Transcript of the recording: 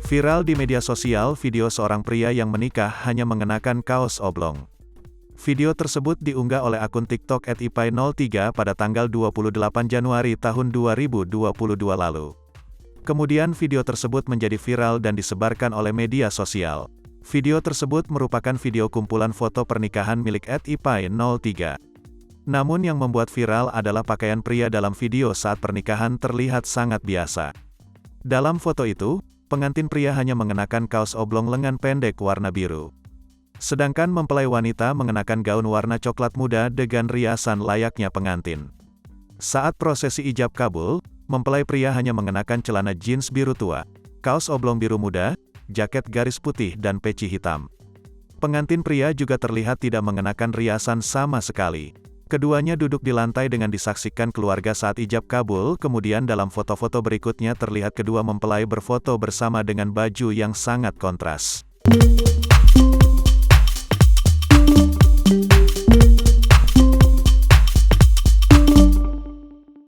Viral di media sosial video seorang pria yang menikah hanya mengenakan kaos oblong. Video tersebut diunggah oleh akun TikTok @ipai03 pada tanggal 28 Januari tahun 2022 lalu. Kemudian video tersebut menjadi viral dan disebarkan oleh media sosial. Video tersebut merupakan video kumpulan foto pernikahan milik @ipai03. Namun yang membuat viral adalah pakaian pria dalam video saat pernikahan terlihat sangat biasa. Dalam foto itu, pengantin pria hanya mengenakan kaos oblong lengan pendek warna biru. Sedangkan mempelai wanita mengenakan gaun warna coklat muda dengan riasan layaknya pengantin. Saat prosesi ijab kabul, mempelai pria hanya mengenakan celana jeans biru tua, kaos oblong biru muda, jaket garis putih dan peci hitam. Pengantin pria juga terlihat tidak mengenakan riasan sama sekali. Keduanya duduk di lantai dengan disaksikan keluarga saat ijab kabul, kemudian dalam foto-foto berikutnya terlihat kedua mempelai berfoto bersama dengan baju yang sangat kontras.